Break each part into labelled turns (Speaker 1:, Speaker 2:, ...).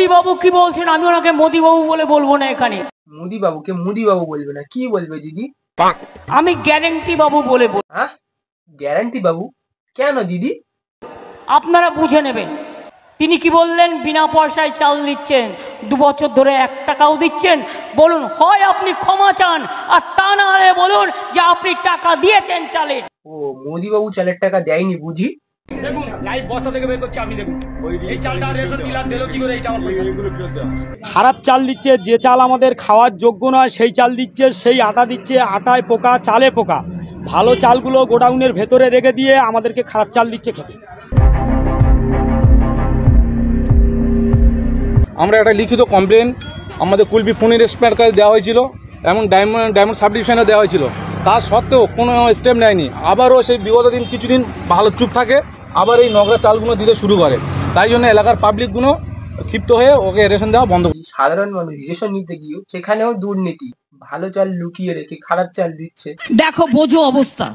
Speaker 1: মোদি বাবু কি বলছেন, আমি ওনাকে মোদি বাবু বলে বলবো না এখানে।
Speaker 2: মোদি বাবুকে মোদি বাবু বলবে না, কি বলবে দিদি?
Speaker 1: আমি গ্যারেন্টি বাবু বলে বলবো।
Speaker 2: হ্যাঁ, গ্যারান্টি বাবু? কেন দিদি?
Speaker 1: আপনারা বুঝে নেবেন। তিনি কি বললেন? বিনা পয়সায় চাল দিচ্ছেন, 2 বছর ধরে 1 টাকাও দিচ্ছেন। বলুন, হয় আপনি ক্ষমা চান, আর তা না হলে বলুন যে আপনি টাকা দিয়েছেন চালের।
Speaker 2: ও, মোদি বাবু চালের টাকা দেয়নি বুঝি?
Speaker 3: দেখুন লাইভ বস্তা থেকে বের করছে, আপনি দেখুন এই চালটা রেশন ডিলার দিল কি করে, এটা আমার
Speaker 4: খারাপ চাল দিচ্ছে, যে চাল আমাদের খাওয়ার যোগ্য নয় সেই চাল দিচ্ছে, সেই আটা দিচ্ছে, আটায় পোকা চালে পোকা। ভালো চালগুলো গোডাউনের ভেতরে রেখে দিয়ে আমাদেরকে খারাপ চাল দিচ্ছে খেতে।
Speaker 5: আমরা একটা লিখিত কমপ্লেন আমাদের কুলপি ফোনের স্প্যার কাছে দেওয়া হয়েছিল এবং ডায়মন্ড সাব ডিভিশনে দেওয়া হয়েছিল, তা সত্ত্বেও কোনো স্টেপ নেয়নি। আবারও সেই বিগত দিন কিছুদিন ভালো চুপ থাকে, আবার এই নোংরা চালগুলো দিতে শুরু করে। তাই জন্য এলাকার পাবলিকগুলো ক্ষিপ্ত হয়ে ওকে রেশন দেওয়া বন্ধ করে।
Speaker 2: সাধারণ মানুষ রেশন নিতে গিয়েও সেখানেও দুর্নীতি, ভালো চাল লুকিয়ে রেখে খারাপ চাল দিচ্ছে।
Speaker 1: দেখো বোঝো অবস্থা।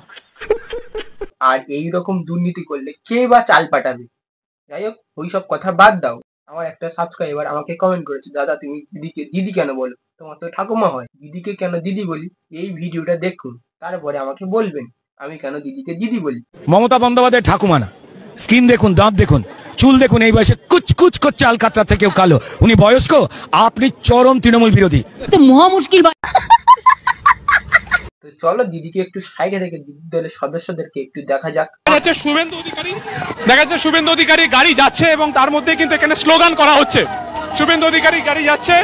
Speaker 2: আর এই রকম দুর্নীতি করলে কে বা চাল পাঠাবে? যাই হোক, ওইসব কথা বাদ দাও। আমার একটা সাবস্ক্রাইবার আমাকে কমেন্ট করেছে, দাদা তুমি দিদিকে দিদি কেন বলো? তোমার তো ঠাকুমা হয়, দিদিকে কেন দিদি বলি? এই ভিডিওটা দেখুন, তারপরে আমাকে বলবেন আমি কেন দিদিকে দিদি বলি।
Speaker 6: মমতা বন্দ্যোপাধ্যায় ঠাকুমা না, স্কিন দেখুন, দাঁত দেখুন, চুল দেখুন, এই বয়সে কুচকুচ করছে আলকাতরা থেকেও কালো। উনি বয়স্ক, আপনি চরম তৃণমূল বিরোধী।
Speaker 1: মহা মুশকিল।
Speaker 2: তো চলো দিদিকে একটু সাইডে রেখে দিদি দলের সদস্যদেরকে একটু দেখা যাক।
Speaker 7: দেখা যাচ্ছে শুভেন্দু অধিকারী গাড়ি যাচ্ছে এবং তার মধ্যে কিন্তু এখানে স্লোগান করা হচ্ছে। শুভেন্দু অধিকারী গাড়ি যাচ্ছে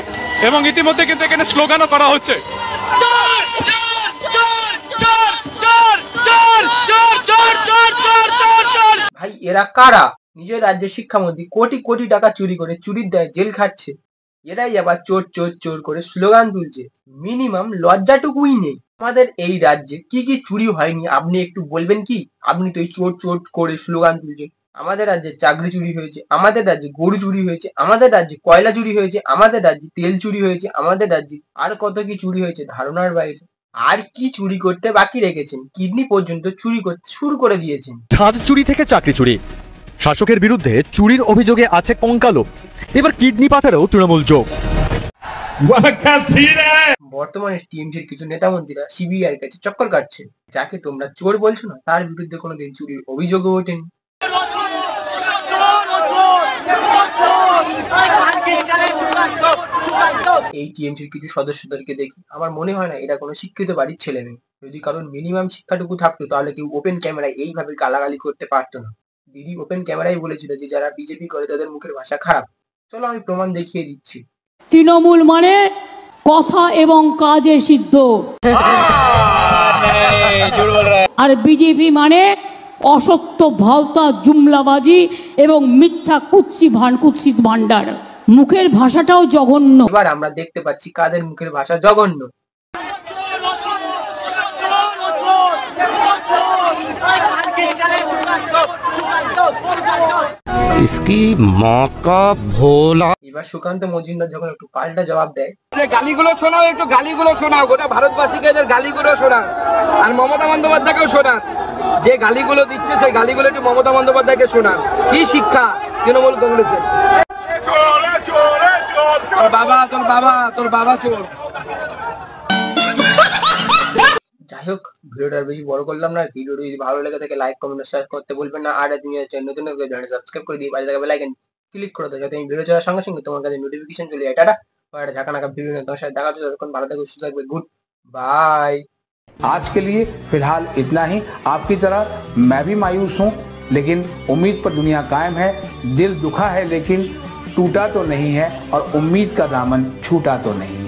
Speaker 7: এবং ইতিমধ্যে কিন্তু এখানে স্লোগানও করা হচ্ছে।
Speaker 2: ভাই এরা কারা? নিজের রাজ্যের শিক্ষামন্ত্রী কোটি কোটি টাকা চুরি করে চুরির দায়ে জেল খাচ্ছে, এরাই আবার চোর চোর চোর করে স্লোগান তুলছে। মিনিমাম লজ্জাটুকুই নেই। আমাদের এই রাজ্যে কি কি চুরি হয়নি আপনি একটু বলবেন কি? আপনি তো এই চোর চোর করে স্লোগান তুলছেন। আমাদের রাজ্যে চাকরি চুরি হয়েছে, আমাদের রাজ্যে গরু চুরি হয়েছে, আমাদের রাজ্যে কয়লা চুরি হয়েছে, আমাদের রাজ্যে তেল চুরি হয়েছে, আমাদের রাজ্যে আর কত কি চুরি হয়েছে ধারণার বাইরে। আর কি চুরি করতে বাকি রেখেছেন? কিডনি পর্যন্ত চুরি করতে শুরু করে দিয়েছেন।
Speaker 8: ছাদ চুরি থেকে চাকরি চুরি, শাসকের বিরুদ্ধে চুরির অভিযোগে আছে কঙ্কালো, এবার কিডনি পাচারেও তৃণমূল যোগ।
Speaker 2: বর্তমানে টিএমসির কিছু নেতা মন্ত্রীরা সিবিআই কাছে চক্কর কাটছে। যাকে তোমরা চোর বলছো না, তার বিরুদ্ধে কোনোদিন চুরির অভিযোগও ওঠেনি। এই টিএমসির কিছু সদস্যদেরকে দেখি আমার মনে হয় না এরা কোনো শিক্ষিত বাড়ির ছেলে মেয়ে। যদি কারণ মিনিমাম শিক্ষাটুকু থাকতো তাহলে কেউ ওপেন ক্যামেরায় এইভাবে গালাগালি করতে পারতো না। দিদি ওপেন ক্যামেরায় বলেছিল যে যারা বিজেপি করে তাদের মুখের ভাষা খারাপ। চলো আমি প্রমাণ দেখিয়ে দিচ্ছি।
Speaker 1: তৃণমূল মানে কথা এবং কাজে সিদ্ধ, আর বিজেপি মানে অসত্য ভাওতা জুমলাবাজি এবং মিথ্যা কুৎসিত ভান্ডার। মুখের ভাষাটাও জঘন্য।
Speaker 2: এবার আমরা দেখতে পাচ্ছি কাদের মুখের ভাষা জঘন্য। এবার সুকান্ত মজুমদার যখন একটু পাল্টা জবাব দেয়,
Speaker 4: গালিগুলো শোনাও, একটু গালিগুলো শোনাও, গোটা ভারতবাসীকে এদের গালিগুলো শোনাও, আর মমতা বন্দ্যোপাধ্যায়কেও শোনান। যে গালিগুলো দিচ্ছে সেই গালিগুলো একটু মমতা বন্দ্যোপাধ্যায়কে শোনান। কি শিক্ষা তৃণমূল কংগ্রেসের? তোর বাবা চোর।
Speaker 2: যাই হোক, ভিডিওটা বেশি বড় করলাম না। ভিডিওটি যদি ভালো লেগে থাকে লাইক কমেন্ট শেয়ার করতে বলবেন না। আর তুমি নতুন সাবস্ক্রাইব করে দিয়ে পাশে থাকা বেল আইকন ক্লিক করে দাও, যাতে আমি ভিডিও ছাড়ার সঙ্গে সঙ্গে তোমার কাছে নোটিফিকেশন চলে যায়। টাটা, আর ঝাঁকা নাকা ভিডিও নিয়ে তোমার সাথে দেখা হচ্ছে। ততক্ষণ ভালো থাকবে, সুস্থ থাকবে। Good bye.
Speaker 9: आज के लिए फिलहाल इतना ही। आपकी तरह मैं भी मायूस हूं, लेकिन उम्मीद पर दुनिया कायम है। दिल दुखा है लेकिन टूटा तो नहीं है, और उम्मीद का दामन छूटा तो नहीं।